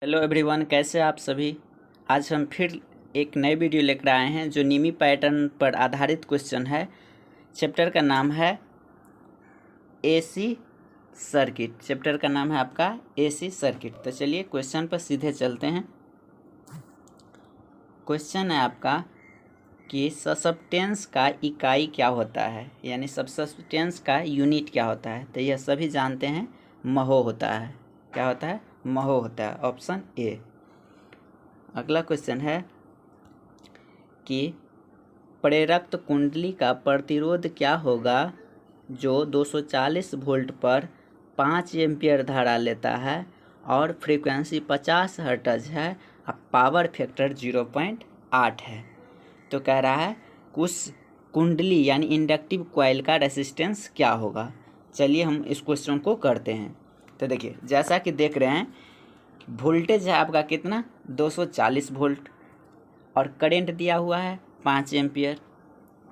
Hello everyone, कैसे आप सभी। आज हम फिर एक नए वीडियो लेकर आए हैं जो नीमी पैटर्न पर आधारित क्वेश्चन है। चैप्टर का नाम है एसी सर्किट। चैप्टर का नाम है आपका एसी सर्किट। तो चलिए क्वेश्चन पर सीधे चलते हैं। क्वेश्चन है आपका कि सस्टेंस का इकाई क्या होता है, यानी सस्टेंस का यूनिट क्या होता है। तो यह सभी जानते हैं, महो होता है। क्या होता है? महो होता है। Option A. अगला क्वेश्चन है कि प्रेरक कुंडली का प्रतिरोध क्या होगा जो 240 वोल्ट पर 5 एम्पियर धारा लेता है और फ्रीक्वेंसी 50 हर्ट्ज है और पावर फैक्टर 0.8 है। तो कह रहा है उस कुंडली यानी इंडक्टिव कॉइल का रेसिस्टेंस क्या होगा। चलिए हम इस क्वेश्चन को करते हैं। तो देखिए, जैसा कि देख रहे हैं, वोल्टेज है आपका कितना, 240 वोल्ट, और करंट दिया हुआ है 5 एम्पियर।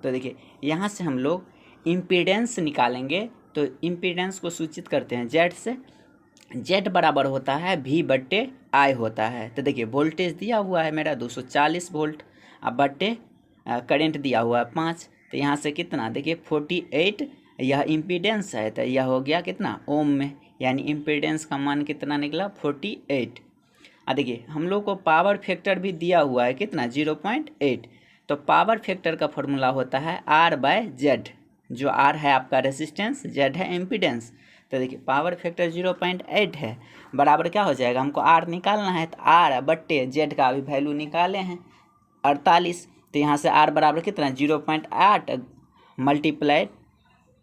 तो देखिए, यहाँ से हम लोग इम्पीडेंस निकालेंगे। तो इम्पीडेंस को सूचित करते हैं जेड से। जेड बराबर होता है V/I होता है। तो देखिए, वोल्टेज दिया हुआ है मेरा 240 वोल्ट, अब बट्टे करंट दिया हुआ है 5। तो यहाँ से कितना, देखिए 48 यह इम्पीडेंस है। तो यह हो गया कितना, ओम में, यानी इम्पीडेंस का मान कितना निकला, 48। देखिए, हम लोग को पावर फैक्टर भी दिया हुआ है कितना, 0.8। तो पावर फैक्टर का फॉर्मूला होता है R/Z, जो R है आपका रेसिस्टेंस, Z है इम्पीडेंस। तो देखिए, पावर फैक्टर 0.8 है, बराबर क्या हो जाएगा, हमको R निकालना है। तो R/Z का अभी वैल्यू निकाले हैं 48। तो यहाँ से R बराबर कितना, 0.8 मल्टीप्लाइड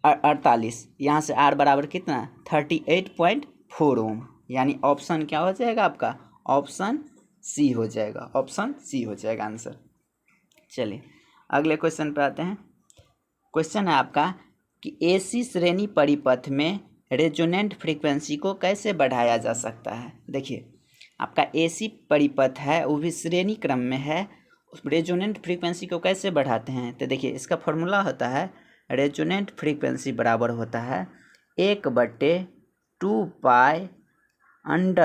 48। यहाँ से R बराबर कितना, 38.4 ओम। यानी ऑप्शन क्या हो जाएगा आपका, ऑप्शन सी हो जाएगा। ऑप्शन सी हो जाएगा आंसर। चलिए अगले क्वेश्चन पे आते हैं। क्वेश्चन है आपका कि एसी श्रेणी परिपथ में रेजोनेंट फ्रीक्वेंसी को कैसे बढ़ाया जा सकता है। देखिए, आपका एसी परिपथ है, वो भी श्रेणी क्रम में है, रेजोनेंट फ्रीक्वेंसी को कैसे बढ़ाते हैं। तो देखिए, इसका फॉर्मूला होता है, रेजोनेंट फ्रीक्वेंसी बराबर होता है 1/2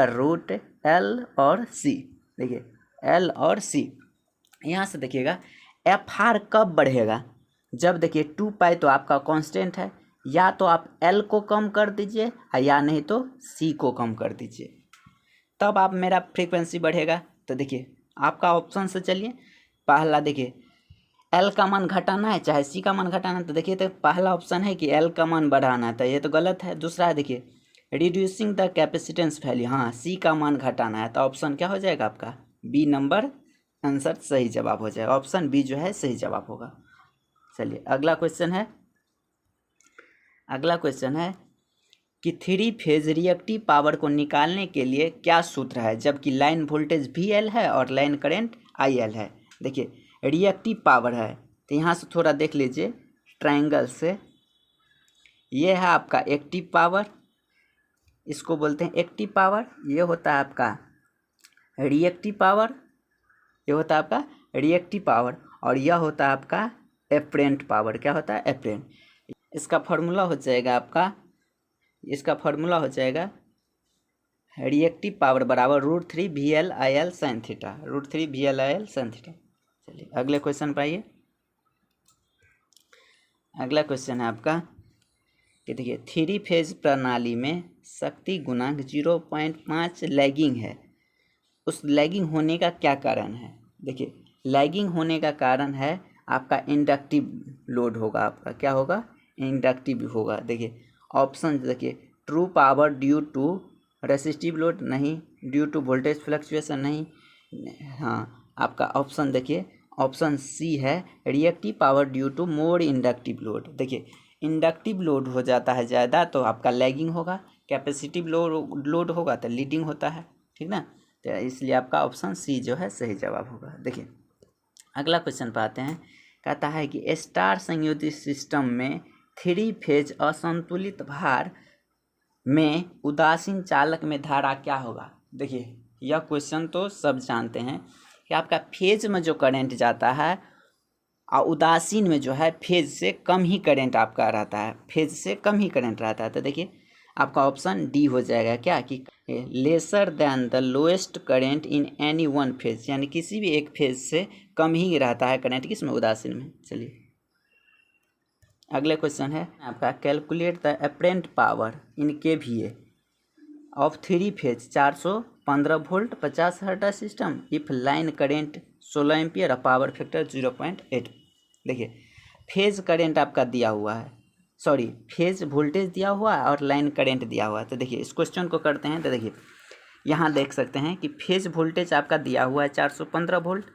√L और C। देखिए, L और C, यहाँ से देखिएगा FR कब बढ़ेगा, जब देखिए 2π तो आपका कांस्टेंट है, या तो आप L को कम कर दीजिए या नहीं तो C को कम कर दीजिए, तब आप मेरा फ्रीक्वेंसी बढ़ेगा। तो देखिए, आपका ऑप्शन से चलिए। पहला देखिए, L का मान घटाना है चाहे C का मान घटाना है। तो देखिए, तो पहला ऑप्शन है कि L का मान बढ़ाना है, तो ये तो गलत है। दूसरा है देखिए, रिड्यूसिंग द कैपेसिटेंस वैल्यू, हाँ C का मान घटाना है। तो ऑप्शन क्या हो जाएगा आपका, बी नंबर आंसर सही जवाब हो जाएगा। ऑप्शन बी जो है सही जवाब होगा। चलिए अगला क्वेश्चन है। अगला क्वेश्चन है कि 3 फेज रिएक्टिव पावर को निकालने के लिए क्या सूत्र है, जबकि लाइन वोल्टेज VL है और लाइन करंट IL है। देखिए, रिएक्टिव पावर है, तो यहाँ से थोड़ा देख लीजिए ट्रायंगल से। ये है आपका एक्टिव पावर, इसको बोलते हैं एक्टिव पावर। ये होता है आपका रिएक्टिव पावर, ये होता है आपका रिएक्टिव पावर, और यह होता है आपका एपरेंट पावर। क्या होता है, एपरेंट। इसका फॉर्मूला हो जाएगा आपका, इसका फॉर्मूला हो जाएगा रिएक्टिव पावर बराबर √3 VL/IL sin theta, √3 VL/IL sin theta. चलिए अगले क्वेश्चन पर आइए। अगला क्वेश्चन है आपका कि देखिए, 3 फेज प्रणाली में शक्ति गुणांक 0.5 लैगिंग है, उस लैगिंग होने का क्या कारण है। देखिए, लैगिंग होने का कारण है आपका इंडक्टिव लोड होगा। आपका क्या होगा, इंडक्टिव होगा। देखिए ऑप्शन देखिए, true power due to resistive load नहीं, ड्यू टू वोल्टेज फ्लक्चुएशन नहीं। हाँ, आपका ऑप्शन देखिए, ऑप्शन सी है, reactive power due to more inductive load. देखिए, इंडक्टिव लोड हो जाता है ज़्यादा तो आपका लैगिंग होगा, कैपेसिटिव लोड होगा तो लीडिंग होता है, ठीक ना। तो इसलिए आपका ऑप्शन सी जो है सही जवाब होगा। देखिए अगला क्वेश्चन पर आते हैं। कहता है कि स्टार संयोजित सिस्टम में 3 फेज असंतुलित भार में उदासीन चालक में धारा क्या होगा। देखिए, यह क्वेश्चन तो सब जानते हैं कि आपका फेज में जो करंट जाता है और उदासीन में जो है फेज से कम ही करंट आपका रहता है, फेज से कम ही करंट रहता है। तो देखिए, आपका ऑप्शन डी हो जाएगा क्या कि lesser than the lowest current in any one phase, यानी किसी भी एक फेज से कम ही रहता है करंट किसमें, उदासीन में। चलिए अगले क्वेश्चन है आपका, calculate the apparent power in KVA of 3 phase 415 volt 50 hertz system if line current 16 ampere और पावर फैक्टर 0.8। देखिए फेज करेंट आपका दिया हुआ है, सॉरी फेज वोल्टेज दिया हुआ है और लाइन करंट दिया हुआ है। तो देखिए इस क्वेश्चन को करते हैं। तो देखिए यहाँ देख सकते हैं कि फेज वोल्टेज आपका दिया हुआ है 415 वोल्ट,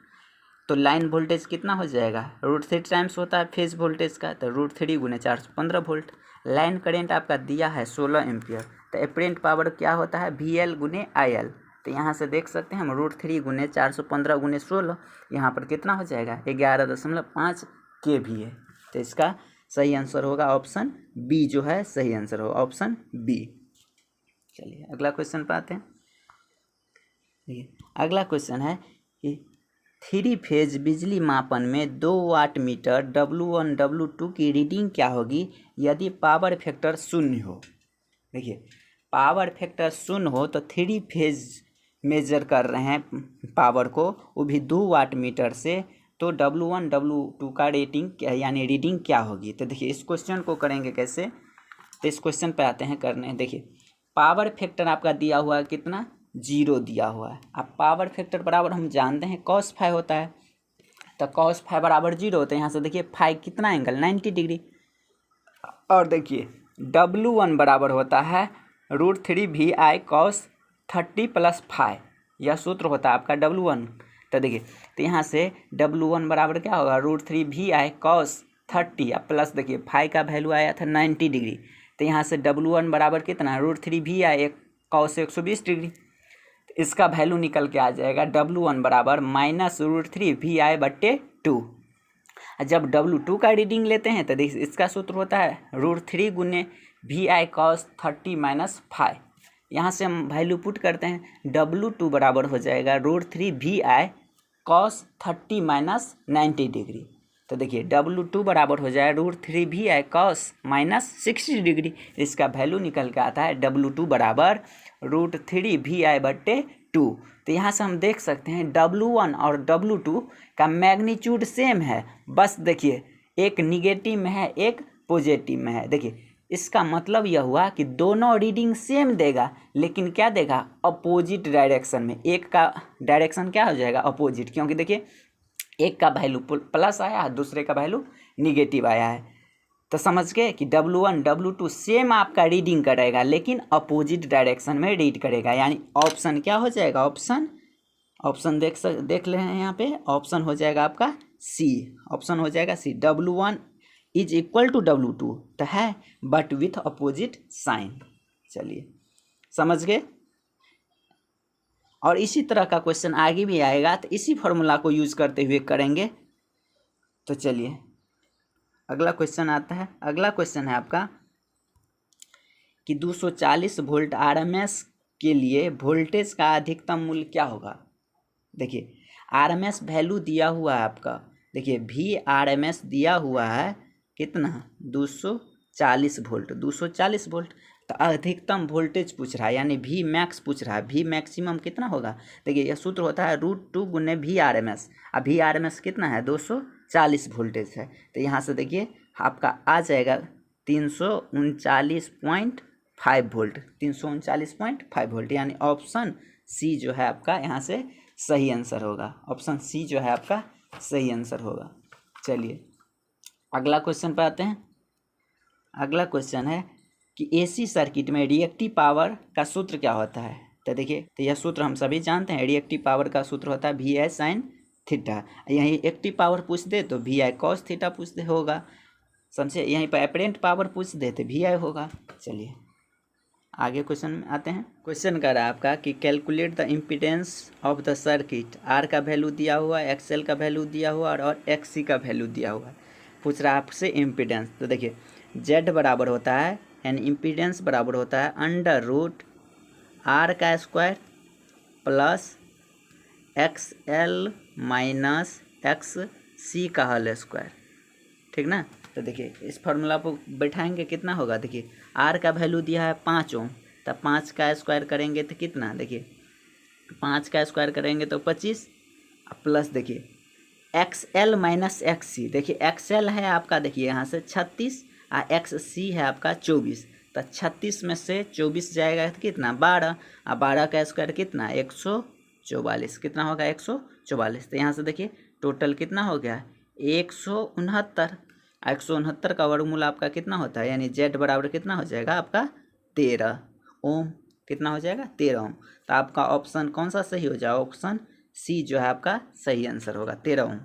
तो लाइन वोल्टेज कितना हो जाएगा, √3 टाइम्स होता है फेज वोल्टेज का, तो √3 गुने 415 वोल्ट। लाइन करंट आपका दिया है 16 एम्पियर, तो अपेरेंट पावर क्या होता है, VL गुने IL। तो यहाँ से देख सकते हैं हम √3 गुने 415 गुने 16, यहाँ पर कितना हो जाएगा 11.5 kVA। तो इसका सही आंसर होगा ऑप्शन बी, जो है सही आंसर होगा ऑप्शन बी। चलिए अगला क्वेश्चन पर आते हैं। देखिए अगला क्वेश्चन है कि 3 फेज बिजली मापन में 2 वाट मीटर W1 W2 की रीडिंग क्या होगी यदि पावर फैक्टर 0 हो। देखिए पावर फैक्टर 0 हो तो 3 फेज मेजर कर रहे हैं पावर को, वो भी 2 वाट मीटर से, तो W1 W2 का रेटिंग क्या यानी रीडिंग क्या होगी। तो देखिए इस क्वेश्चन को करेंगे कैसे, तो इस क्वेश्चन पे आते हैं करने। देखिए पावर फैक्टर आपका दिया हुआ है कितना, 0 दिया हुआ है। अब पावर फैक्टर बराबर हम जानते हैं cos फाई होता है, तो cos फाई बराबर 0 होता है। यहाँ से देखिए फाई कितना एंगल 90 डिग्री, और देखिए W1 बराबर होता है √3 VI cos 30 + फाई, यह सूत्र होता है आपका W1। तो देखिए तो यहाँ से W1 बराबर क्या होगा, √3 VI cos 30 प्लस देखिए फाई का वैल्यू आया था 90 डिग्री, तो यहाँ से W1 बराबर कितना, √3 VI cos 120 डिग्री। तो इसका वैल्यू निकल के आ जाएगा W1 बराबर -√3 VI/2। जब W2 का रीडिंग लेते हैं तो देखिए इसका सूत्र होता है √3 गुने VI cos 30 - फाई। यहाँ से हम वैल्यू पुट करते हैं, W2 बराबर हो जाएगा √3 VI cos 30 - 90 डिग्री। तो देखिए W2 बराबर हो जाए √3 VI cos -60 डिग्री। इसका वैल्यू निकल के आता है W2 बराबर √3 VI/2। तो यहाँ से हम देख सकते हैं W1 और W2 का मैग्नीट्यूड सेम है, बस देखिए एक निगेटिव में है एक पॉजिटिव में है। देखिए इसका मतलब यह हुआ कि दोनों रीडिंग सेम देगा, लेकिन क्या देगा, अपोजिट डायरेक्शन में। एक का डायरेक्शन क्या हो जाएगा, अपोजिट, क्योंकि देखिए एक का वैल्यू प्लस आया है, दूसरे का वैल्यू निगेटिव आया है। तो समझ गए कि W1 W2 सेम आपका रीडिंग करेगा, लेकिन अपोजिट डायरेक्शन में रीड करेगा, यानी ऑप्शन क्या हो जाएगा, ऑप्शन देख ले हैं यहाँ पे, ऑप्शन हो जाएगा आपका सी, ऑप्शन हो जाएगा सी। W1 is equal to W2 तो है, बट विथ अपोजिट साइन। चलिए समझ गए। और इसी तरह का क्वेश्चन आगे भी आएगा, तो इसी फॉर्मूला को यूज करते हुए करेंगे। तो चलिए अगला क्वेश्चन आता है। अगला क्वेश्चन है आपका कि 240 वोल्ट RMS के लिए वोल्टेज का अधिकतम मूल्य क्या होगा। देखिए RMS वैल्यू दिया हुआ है आपका, देखिए VRMS दिया हुआ है कितना, 240 वोल्ट, 240 वोल्ट। तो अधिकतम वोल्टेज पूछ रहा है, यानी V मैक्स पूछ रहा है, V मैक्सिमम कितना होगा। देखिए यह सूत्र होता है √2 गुने VRMS। अब VRMS कितना है, 240 वोल्टेज है, तो यहाँ से देखिए आपका आ जाएगा 339.5 वोल्ट, 339.5 वोल्ट, यानी ऑप्शन सी जो है आपका यहाँ से सही आंसर होगा, ऑप्शन सी जो है आपका सही आंसर होगा। चलिए अगला क्वेश्चन पर आते हैं। अगला क्वेश्चन है कि AC सर्किट में रिएक्टिव पावर का सूत्र क्या होता है। तो देखिए तो यह सूत्र हम सभी जानते हैं, रिएक्टिव पावर का सूत्र होता है VI sin थीटा। यहीं एक्टिव पावर पूछ दे तो VI cos थीटा पूछ दे होगा, समझे। यहीं पर अपेरेंट पावर पूछ दे तो VI होगा। चलिए आगे क्वेश्चन में आते हैं। क्वेश्चन कर रहा है आपका कि calculate the impedance of the circuit. R का वैल्यू दिया हुआ है, XL का वैल्यू दिया हुआ है और XC का वैल्यू दिया हुआ है। पूछ रहा है आपसे इम्पीडेंस। तो देखिए Z बराबर होता है यानी इम्पीडेंस बराबर होता है √R का स्क्वायर प्लस XL - XC का होल स्क्वायर, ठीक ना। तो देखिए इस फार्मूला को बैठाएंगे कितना होगा, देखिए आर का वैल्यू दिया है 5 ओम, तब 5 का स्क्वायर करेंगे तो कितना, देखिए 5 का स्क्वायर करेंगे तो 25 प्लस देखिए एक्स एल माइनस एक्स सी, देखिए एक्स एल है आपका देखिए यहाँ से 36 और एक्स सी है आपका 24, तो 36 में से 24 जाएगा तो कितना 12, और 12 का स्क्वायर कितना 144, कितना होगा 144। तो यहाँ से देखिए टोटल कितना हो गया 169, 169 का वर्गमूल आपका कितना होता है, यानी जेड बराबर कितना हो जाएगा आपका 13 ओम, कितना हो जाएगा 13 ओम। तो आपका ऑप्शन कौन सा सही हो जाएगा, ऑप्शन सी जो है आपका सही आंसर होगा 13 ओम।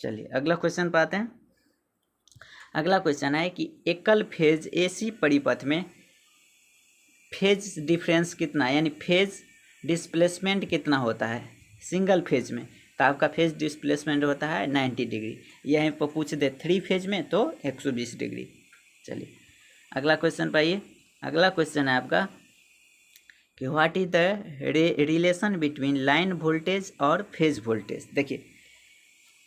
चलिए अगला क्वेश्चन पर आते हैं। अगला क्वेश्चन है कि एकल फेज एसी परिपथ में फेज डिफरेंस कितना, यानी फेज डिस्प्लेसमेंट कितना होता है सिंगल फेज में, तो आपका फेज डिस्प्लेसमेंट होता है 90 डिग्री, यहीं पर पूछ दे 3 फेज में तो 120 डिग्री। चलिए अगला क्वेश्चन पाइए। अगला क्वेश्चन है आपका कि what is the relation between line voltage और फेज वोल्टेज। देखिए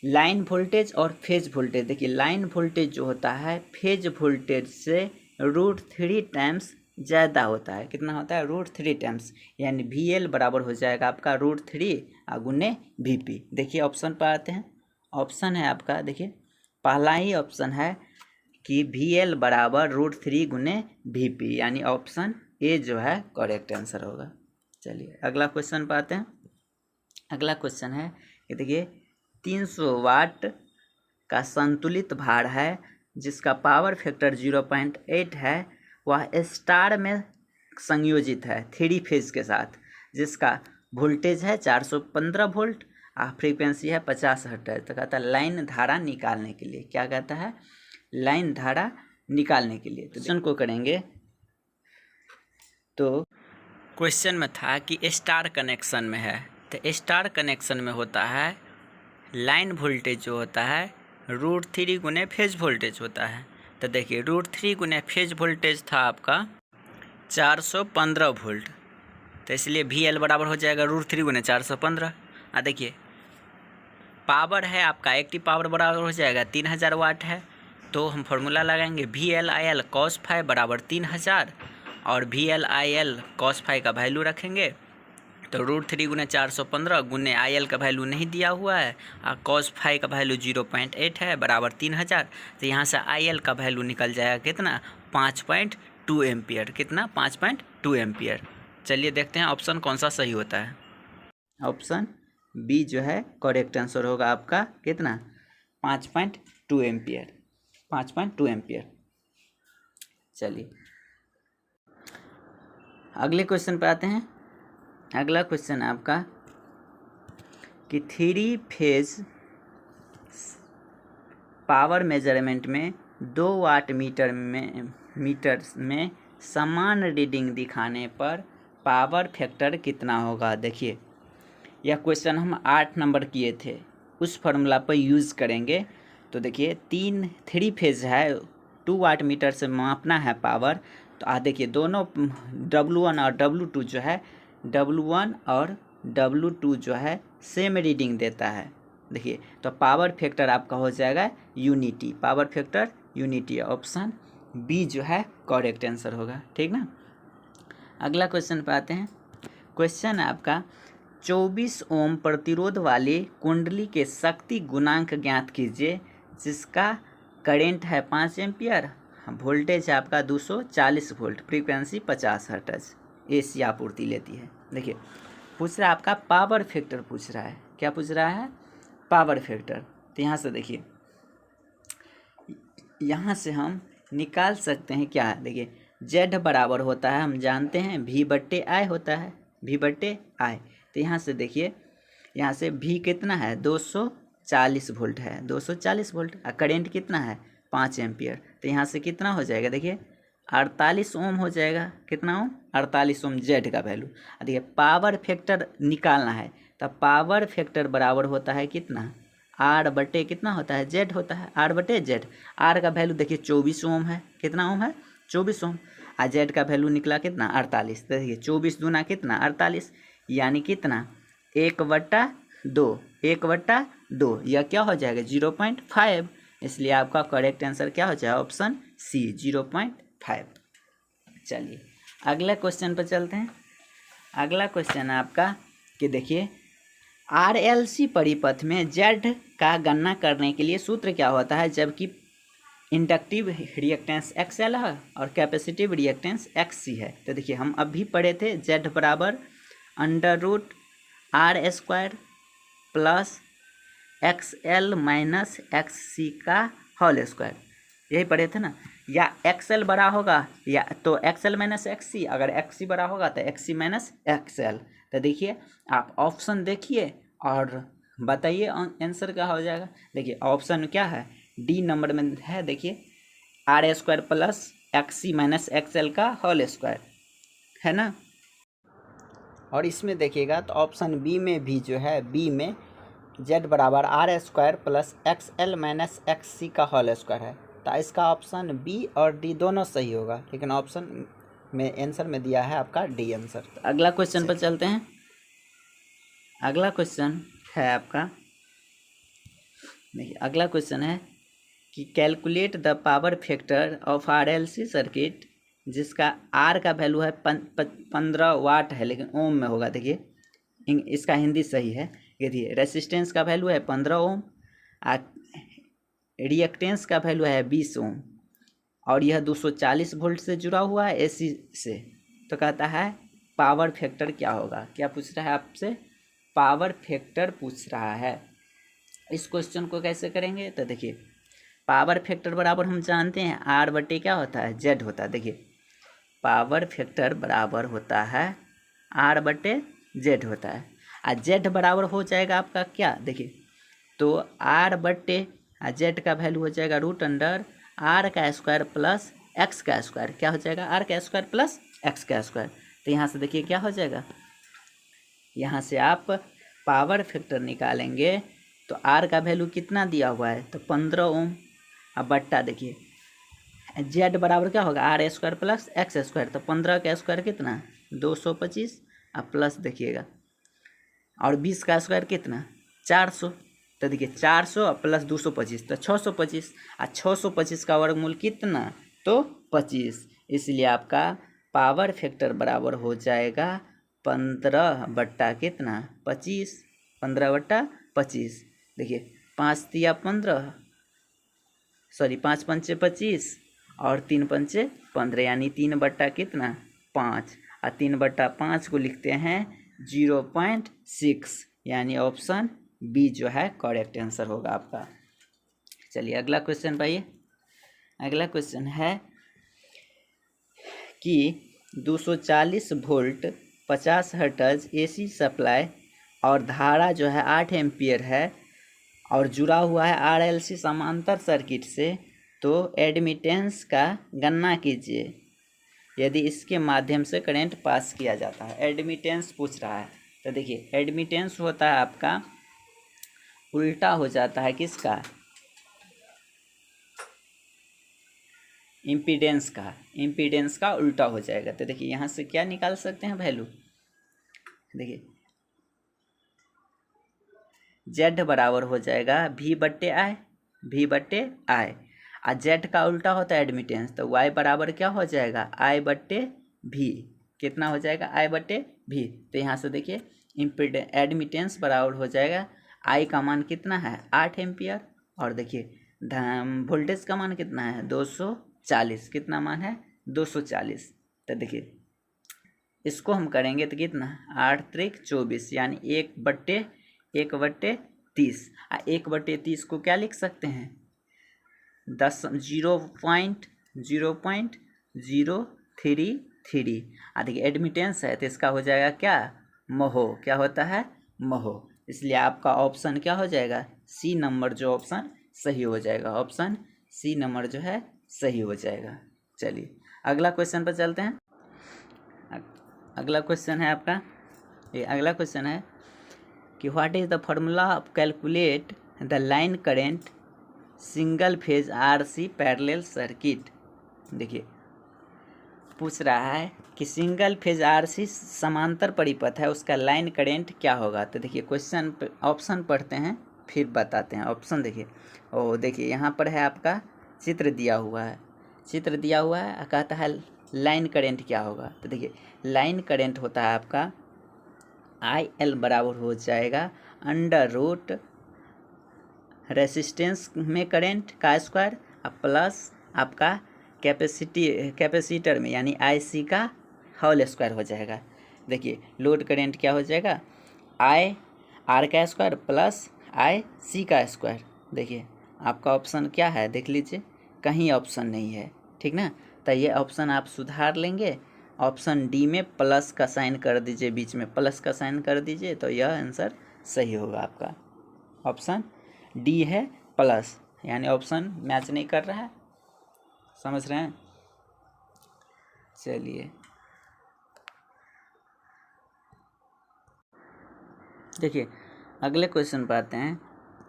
लाइन वोल्टेज और फेज वोल्टेज, देखिए लाइन वोल्टेज जो होता है फेज वोल्टेज से √3 टाइम्स ज़्यादा होता है, कितना होता है √3 टाइम्स, यानी VL बराबर हो जाएगा आपका √3 गुने VP। देखिए ऑप्शन पर आते हैं, ऑप्शन है आपका देखिए पहला ही ऑप्शन है कि VL बराबर √3 गुने VP, यानी ऑप्शन ए जो है करेक्ट आंसर होगा। चलिए अगला क्वेश्चन पर आते हैं। अगला क्वेश्चन है कि देखिए 300 वाट का संतुलित भार है जिसका पावर फैक्टर 0.8 है, वह स्टार में संयोजित है 3 फेज के साथ, जिसका वोल्टेज है 415 वोल्ट और फ्रीक्वेंसी है 50 हर्ट्ज। तो कहता है लाइन धारा निकालने के लिए, क्या कहता है लाइन धारा निकालने के लिए। तो क्वेश्चन को करेंगे तो क्वेश्चन में था कि स्टार कनेक्शन में है, तो स्टार कनेक्शन में होता है लाइन वोल्टेज जो होता है √3 गुने फेज वोल्टेज होता है। तो देखिए √3 गुने फेज वोल्टेज था आपका 415 वोल्ट, तो इसलिए VL बराबर हो जाएगा √3 गुने 415। देखिए पावर है आपका एक्टिव पावर बराबर हो जाएगा 3000 वाट है, तो हम फॉर्मूला लगाएंगे VL/IL cos φ बराबर 3000 और VL/IL cos φ का वैल्यू रखेंगे, तो √3 गुने 415 गुने IL का वैल्यू नहीं दिया हुआ है और cos φ का वैल्यू 0.8 है बराबर 3000। तो यहाँ से IL का वैल्यू निकल जाएगा कितना 5.2 एम्पियर, कितना 5.2 एम्पियर। चलिए देखते हैं ऑप्शन कौन सा सही होता है। ऑप्शन बी जो है करेक्ट आंसर होगा आपका कितना 5.2 एम्पियर, 5.2 एम्पियर। चलिए अगले क्वेश्चन पे आते हैं। अगला क्वेश्चन है आपका कि 3 फेज पावर मेजरमेंट में 2 वाट मीटर में समान रीडिंग दिखाने पर पावर फैक्टर कितना होगा। देखिए यह क्वेश्चन हम 8 नंबर किए थे, उस फार्मूला पर यूज़ करेंगे। तो देखिए 3 फेज है 2 वाट मीटर से मापना है पावर, तो देखिए दोनों W1 और W2 जो है W1 और W2 जो है सेम रीडिंग देता है। देखिए तो पावर फैक्टर आपका हो जाएगा unity, power factor unity, option B जो है करेक्ट आंसर होगा, ठीक ना। अगला क्वेश्चन पे आते हैं। क्वेश्चन है आपका 24 ओम प्रतिरोध वाली कुंडली के शक्ति गुणांक ज्ञात कीजिए जिसका करेंट है 5 एम्पियर, वोल्टेज है आपका 240 वोल्ट, फ्रीक्वेंसी 50 हर्ट्ज, AC आपूर्ति लेती है। देखिए पूछ रहा है आपका पावर फैक्टर पूछ रहा है, क्या पूछ रहा है पावर फैक्टर। तो यहाँ से देखिए यहाँ से हम निकाल सकते हैं क्या है, देखिए Z बराबर होता है हम जानते हैं V/I होता है, V/I। तो यहाँ से देखिए यहाँ से V कितना है 240 वोल्ट है, 240 वोल्ट, और करेंट कितना है 5 एम्पियर। तो यहाँ से कितना हो जाएगा देखिए 48 ओम हो जाएगा, कितना ओम 48 ओम Z का वैल्यू। देखिए पावर फैक्टर निकालना है, तो पावर फैक्टर बराबर होता है कितना R/, कितना होता है Z होता है R/Z। R का वैल्यू देखिए 24 ओम है, कितना ओम है 24 ओम, और Z का वैल्यू निकला कितना 48। देखिए 24 दूना कितना 48, यानी कितना 1/2, 1/2, यह क्या हो जाएगा 0.5, इसलिए आपका करेक्ट आंसर क्या हो जाएगा? Option C 0.5। चलिए अगला क्वेश्चन पर चलते हैं। अगला क्वेश्चन है आपका कि देखिए RLC परिपथ में Z का गणना करने के लिए सूत्र क्या होता है, जबकि इंडक्टिव रिएक्टेंस XL है और कैपेसिटिव रिएक्टेंस XC है। तो देखिए हम अभी पढ़े थे Z बराबर √R² plus XL minus XC का होल स्क्वायर, यही पढ़े थे ना। या XL बड़ा होगा या तो XL माइनस XC, अगर XC बड़ा होगा तो XC माइनस XL। तो देखिए आप ऑप्शन देखिए और बताइए आंसर क्या हो जाएगा। देखिए ऑप्शन क्या है, डी नंबर में है। देखिए R² plus XC minus XL का होल स्क्वायर है ना। और इसमें देखिएगा तो ऑप्शन बी में भी जो है, बी में Z बराबर R² plus XL minus XC का होल स्क्वायर है। तो इसका ऑप्शन बी और डी दोनों सही होगा, लेकिन ऑप्शन में आंसर में दिया है आपका डी आंसर। तो अगला क्वेश्चन पर चलते हैं। अगला क्वेश्चन है आपका, देखिए अगला क्वेश्चन है कि calculate the power factor of RLC circuit जिसका R का वैल्यू है 15 वाट है, लेकिन ओम में होगा। देखिए इसका हिंदी सही है। देखिए रेसिस्टेंस का वैल्यू है 15 ओम, रिएक्टेंस का वैल्यू है 20 ओम, और यह 240 वोल्ट से जुड़ा हुआ है AC से। तो कहता है पावर फैक्टर क्या होगा। क्या पूछ रहा है आपसे? पावर फैक्टर पूछ रहा है। इस क्वेश्चन को कैसे करेंगे तो देखिए पावर फैक्टर बराबर हम जानते हैं R बटे क्या होता है? Z होता है। देखिए पावर फैक्टर बराबर होता है R बटे Z होता है। और Z बराबर हो जाएगा आपका क्या? देखिए तो R बटे Z का वैल्यू हो जाएगा √R का स्क्वायर प्लस X का स्क्वायर। क्या हो जाएगा? R का स्क्वायर प्लस X का स्क्वायर। तो यहाँ से देखिए क्या हो जाएगा, यहाँ से आप पावर फैक्टर निकालेंगे तो R का वैल्यू कितना दिया हुआ है? तो 15 ओम। अब बट्टा देखिए Z बराबर क्या होगा? R² plus X²। तो 15 का स्क्वायर कितना? 225। अब प्लस देखिएगा और 20 का स्क्वायर कितना? 400। तो देखिए 400 प्लस 225 तो 625। और 625 का वर्गमूल कितना? तो 25। इसलिए आपका पावर फैक्टर बराबर हो जाएगा 15 बट्टा कितना? 25। 15 बट्टा 25। देखिए 5 तिया 15, सॉरी 5 पंचे 25 और 3 पंचे 15, यानी 3 बट्टा कितना? 5। और 3 बट्टा 5 को लिखते हैं 0.6, यानी ऑप्शन बी जो है करेक्ट आंसर होगा आपका। चलिए अगला क्वेश्चन पाइए। अगला क्वेश्चन है कि 240 वोल्ट 50 हर्ट्ज AC सप्लाई और धारा जो है 8 एम्पियर है और जुड़ा हुआ है RLC समांतर सर्किट से, तो एडमिटेंस का गणना कीजिए यदि इसके माध्यम से करंट पास किया जाता है। एडमिटेंस पूछ रहा है। तो देखिए एडमिटेंस होता है आपका उल्टा हो जाता है किसका? इम्पीडेंस का। इम्पीडेंस का उल्टा हो जाएगा। तो देखिए यहाँ से क्या निकाल सकते हैं वैल्यू। देखिए Z बराबर हो जाएगा V बट्टे I, V बट्टे I। और Z का उल्टा होता है एडमिटेंस, तो Y बराबर क्या हो जाएगा? I बट्टे V। कितना हो जाएगा? I बट्टे V। तो यहाँ से देखिए एडमिटेंस बराबर हो जाएगा I का मान कितना है? 8 एम्पियर। और देखिए वोल्टेज का मान कितना है? 240। कितना मान है? 240। तो देखिए इसको हम करेंगे तो कितना? 8 त्रिक 24, यानी 1/30। 1/30 को क्या लिख सकते हैं? 0.033। देखिए एडमिटेंस है तो इसका हो जाएगा क्या? महो। क्या होता है? महो। इसलिए आपका ऑप्शन क्या हो जाएगा? सी नंबर जो ऑप्शन सही हो जाएगा। ऑप्शन सी नंबर जो है सही हो जाएगा। चलिए अगला क्वेश्चन पर चलते हैं। अगला क्वेश्चन है आपका, ये अगला क्वेश्चन है कि what is the formula of calculate the line current single phase RC parallel circuit. देखिए पूछ रहा है कि सिंगल फेज RC समांतर परिपथ है, उसका लाइन करेंट क्या होगा। तो देखिए क्वेश्चन ऑप्शन पढ़ते हैं फिर बताते हैं ऑप्शन। देखिए ओ देखिए यहाँ पर है आपका चित्र दिया हुआ है, चित्र दिया हुआ है, कहता है लाइन करेंट क्या होगा। तो देखिए लाइन करेंट होता है आपका IL बराबर हो जाएगा अंडर रूट रेसिस्टेंस में करंट का स्क्वायर प्लस आपका कैपेसिटर में यानी IC का होल स्क्वायर हो जाएगा। देखिए लोड करंट क्या हो जाएगा IR का स्क्वायर प्लस IC का स्क्वायर। देखिए आपका ऑप्शन क्या है देख लीजिए, कहीं ऑप्शन नहीं है, ठीक ना। तो ये ऑप्शन आप सुधार लेंगे, ऑप्शन डी में प्लस का साइन कर दीजिए, बीच में प्लस का साइन कर दीजिए, तो यह आंसर सही होगा आपका। ऑप्शन डी है प्लस, यानी ऑप्शन मैच नहीं कर रहा है, समझ रहे हैं। चलिए देखिए अगले क्वेश्चन पर आते हैं।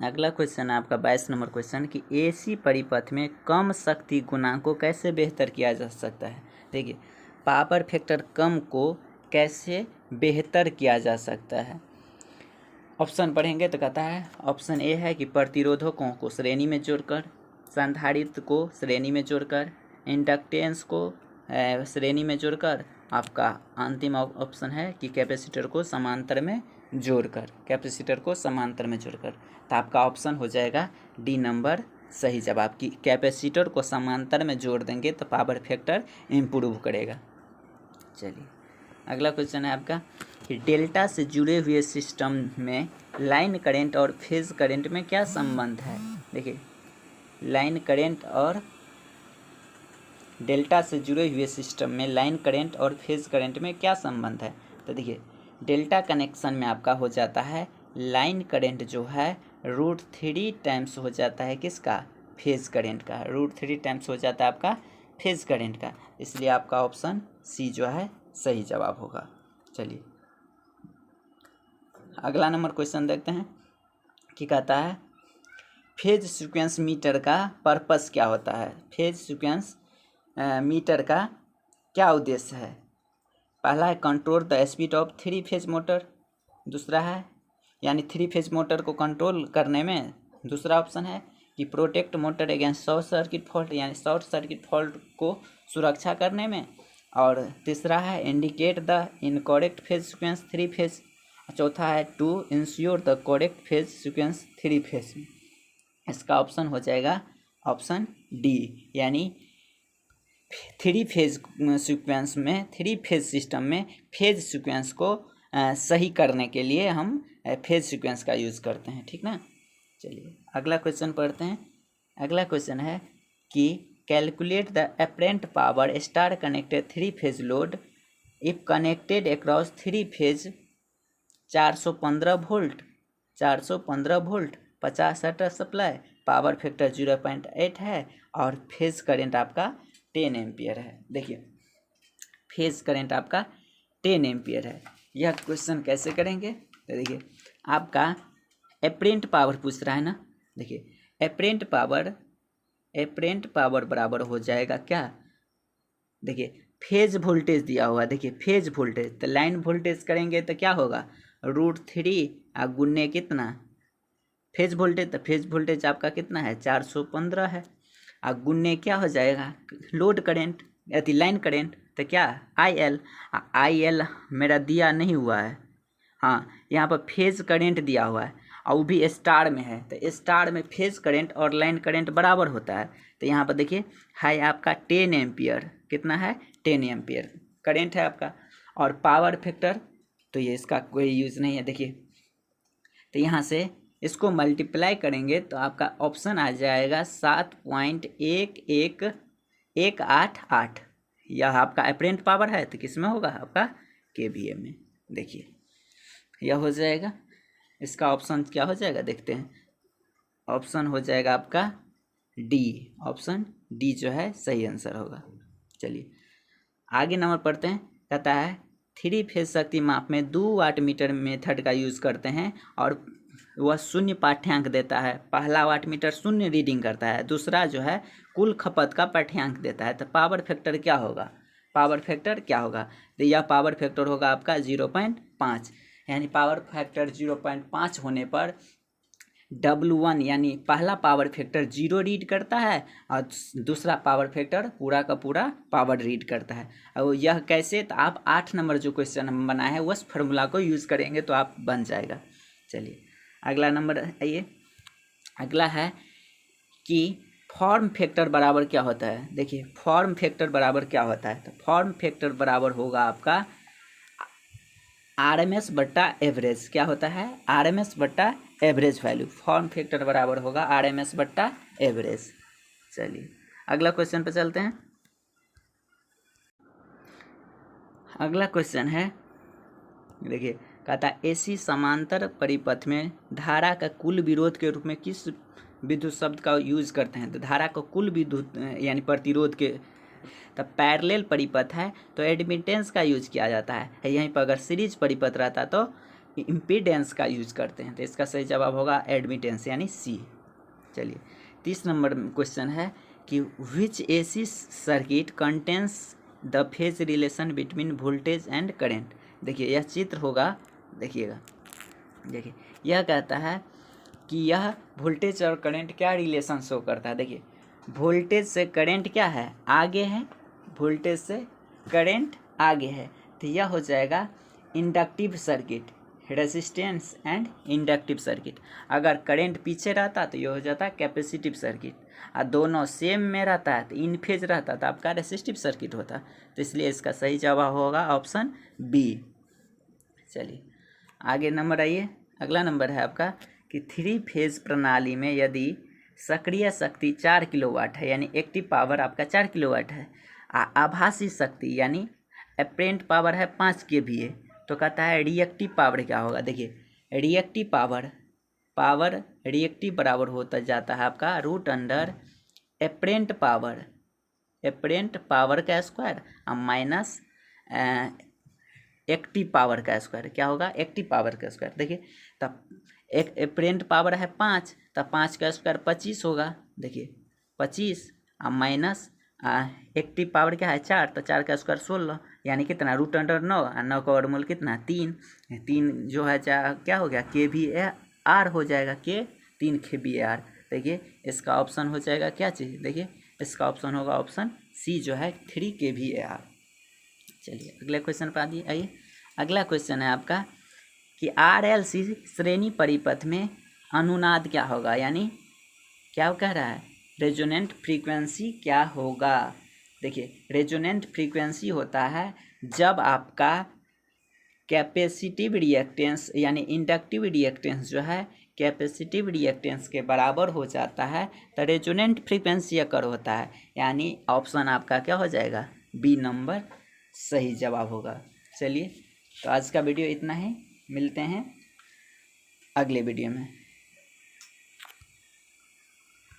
अगला क्वेश्चन है आपका 22 नंबर क्वेश्चन कि AC परिपथ में कम शक्ति गुणांक को कैसे बेहतर किया जा सकता है। देखिए पावर फैक्टर कम को कैसे बेहतर किया जा सकता है। ऑप्शन पढ़ेंगे तो कहता है ऑप्शन ए है कि प्रतिरोधकों को श्रेणी में जोड़कर, संधारित्र को श्रेणी में जोड़कर, इंडक्टेंस को श्रेणी में जोड़कर, आपका अंतिम ऑप्शन है कि कैपेसिटर को समांतर में जोड़कर, कैपेसिटर को समांतर में जोड़कर। तो आपका ऑप्शन हो जाएगा डी नंबर सही जवाब की कैपेसिटर को समांतर में जोड़ देंगे तो पावर फैक्टर इम्प्रूव करेगा। चलिए अगला क्वेश्चन है आपका कि डेल्टा से जुड़े हुए सिस्टम में लाइन करंट और फेज करंट में क्या संबंध है। देखिए लाइन करंट और डेल्टा से जुड़े हुए सिस्टम में लाइन करंट और फेज करंट में क्या संबंध है। तो देखिए डेल्टा कनेक्शन में आपका हो जाता है लाइन करंट जो है √3 टाइम्स हो जाता है किसका, फेज करंट का, √3 टाइम्स हो जाता है आपका फेज करंट का, इसलिए आपका ऑप्शन सी जो है सही जवाब होगा। चलिए अगला नंबर क्वेश्चन देखते हैं कि कहता है फेज सीक्वेंस मीटर का पर्पस क्या होता है। फेज सीक्वेंस मीटर का क्या उद्देश्य है। पहला है control the speed of 3 phase motor, दूसरा है यानी 3 फेज मोटर को कंट्रोल करने में, दूसरा ऑप्शन है कि protect motor against short circuit fault, यानी शॉर्ट सर्किट फॉल्ट को सुरक्षा करने में, और तीसरा है indicate the incorrect phase sequence 3 phase, चौथा है to ensure the correct phase sequence 3 phase. इसका ऑप्शन हो जाएगा ऑप्शन डी, यानी 3 फेज सीक्वेंस में, 3 फेज सिस्टम में फेज सीक्वेंस को सही करने के लिए हम फेज सीक्वेंस का यूज़ करते हैं, ठीक ना। चलिए अगला क्वेश्चन पढ़ते हैं। अगला क्वेश्चन है कि calculate the apparent power star connected 3 phase load if connected across 3 phase 415 volt, 415 volt 50 watt supply, power factor 0.8 है और फेज करंट आपका 10 एम्पियर है। देखिए फेज करंट आपका 10 एम्पियर है। यह क्वेश्चन कैसे करेंगे तो देखिए आपका अपेरेंट पावर पूछ रहा है ना। देखिए अपेरेंट पावर बराबर हो जाएगा क्या, देखिए फेज वोल्टेज दिया हुआ है, देखिए फेज वोल्टेज, तो लाइन वोल्टेज करेंगे तो क्या होगा √3 गुने कितना फेज वोल्टेज, तो फेज वोल्टेज आपका कितना है 415 है, गुने क्या हो जाएगा लोड करेंट अति लाइन करेंट, तो क्या IL मेरा दिया नहीं हुआ है, हाँ यहाँ पर फेज करेंट दिया हुआ है और वो भी स्टार में है, तो स्टार में फेज करंट और लाइन करंट बराबर होता है। तो यहाँ पर देखिए है आपका 10 एम्पियर, कितना है 10 एम्पियर करंट है आपका, और पावर फैक्टर तो ये इसका कोई यूज़ नहीं है। देखिए तो यहाँ से इसको मल्टीप्लाई करेंगे तो आपका ऑप्शन आ जाएगा 7.1188, यह आपका अपेरेंट पावर है, तो किस में होगा आपका KVA में। देखिए यह हो जाएगा, इसका ऑप्शन क्या हो जाएगा देखते हैं, ऑप्शन हो जाएगा आपका डी, ऑप्शन डी जो है सही आंसर होगा। चलिए आगे नंबर पढ़ते हैं। कहता है 3 फेज शक्ति माप में 2 वाट मीटर मेथड का यूज़ करते हैं और वह 0 पाठ्यांक देता है। पहला वाट मीटर 0 रीडिंग करता है, दूसरा जो है कुल खपत का पाठ्यांक देता है। तो पावर फैक्टर क्या होगा, पावर फैक्टर क्या होगा, तो यह पावर फैक्टर होगा आपका 0.5, यानी पावर फैक्टर 0.5 होने पर W1 यानी पहला पावर फैक्टर 0 रीड करता है और दूसरा पावर फैक्टर पूरा का पूरा पावर रीड करता है। और यह कैसे, तो आप 8 नंबर जो क्वेश्चन हम बनाए हैं उस फार्मूला को यूज़ करेंगे तो आप बन जाएगा। चलिए अगला नंबर आइए, अगला है कि फॉर्म फैक्टर बराबर क्या होता है। देखिए फॉर्म फैक्टर बराबर क्या होता है, तो फॉर्म फैक्टर बराबर होगा आपका RMS बट्टा एवरेज। क्या होता है, RMS बट्टा एवरेज वैल्यू। फॉर्म फैक्टर बराबर होगा RMS बट्टा एवरेज। चलिए अगला क्वेश्चन पे चलते हैं। अगला क्वेश्चन है, देखिए कहता है AC समांतर परिपथ में धारा का कुल विरोध के रूप में किस विद्युत शब्द का यूज करते हैं। तो धारा को कुल विद्युत यानी प्रतिरोध के, तब पैरेलल परिपथ है तो एडमिटेंस का यूज किया जाता है। यहीं पर अगर सीरीज परिपथ रहता तो इम्पीडेंस का यूज करते हैं। तो इसका सही जवाब होगा एडमिटेंस यानी सी। चलिए 30 नंबर क्वेश्चन है कि विच AC circuit contains the phase relation between voltage and current. देखिए यह चित्र होगा, देखिएगा, देखिए यह कहता है कि यह वोल्टेज और करंट क्या रिलेशन शो करता है। देखिए वोल्टेज से करंट क्या है, आगे है, वोल्टेज से करंट आगे है, तो यह हो जाएगा inductive circuit, resistance and inductive circuit. अगर करंट पीछे रहता तो यह हो जाता कैपेसिटिव सर्किट, और दोनों सेम में रहता है तो इन फेज रहता तो आपका रेसिस्टिव सर्किट होता। तो इसलिए इसका सही जवाब होगा ऑप्शन बी। चलिए आगे नंबर आइए, अगला नंबर है आपका कि 3 फेज प्रणाली में यदि सक्रिय शक्ति 4 किलोवाट है यानी एक्टिव पावर आपका 4 किलोवाट है, आभासी शक्ति यानी अप्रेंट पावर है 5 kVA, तो कहता है रिएक्टिव पावर क्या होगा। देखिए रिएक्टिव पावर रिएक्टिव बराबर होता जाता है आपका रूट अंडर अप्रेंट पावर का स्क्वायर माइनस एक्टिव पावर का स्क्वायर। क्या होगा, एक्टिव पावर का स्क्वायर। देखिए तब एक अप्रेंट पावर है 5, तब 5 का स्क्वायर 25 होगा। देखिए 25 माइनस एक्टिव पावर क्या है 4, तो 4 का स्क्वायर 16 यानी कितना, रूट अंडर 9, और 9 का वर्गमूल कितना 3 जो है क्या हो गया kVAR हो जाएगा, के 3 kVAR। देखिए इसका ऑप्शन हो जाएगा क्या चीज़, देखिए इसका ऑप्शन होगा ऑप्शन सी जो है 3 kVAR। चलिए अगले क्वेश्चन पर आइए, अगला क्वेश्चन है आपका कि RLC श्रेणी परिपथ में अनुनाद क्या होगा, यानी क्या कह रहा है, रेजोनेंट फ्रीक्वेंसी क्या होगा। देखिए रेजोनेंट फ्रीक्वेंसी होता है जब आपका कैपेसिटिव रिएक्टेंस यानी इंडक्टिव रिएक्टेंस जो है कैपेसिटिव रिएक्टेंस के बराबर हो जाता है, तो रेजोनेंट फ्रीक्वेंसी अकर होता है, यानी ऑप्शन आपका क्या हो जाएगा, बी नंबर सही जवाब होगा। चलिए तो आज का वीडियो इतना ही, मिलते हैं अगले वीडियो में।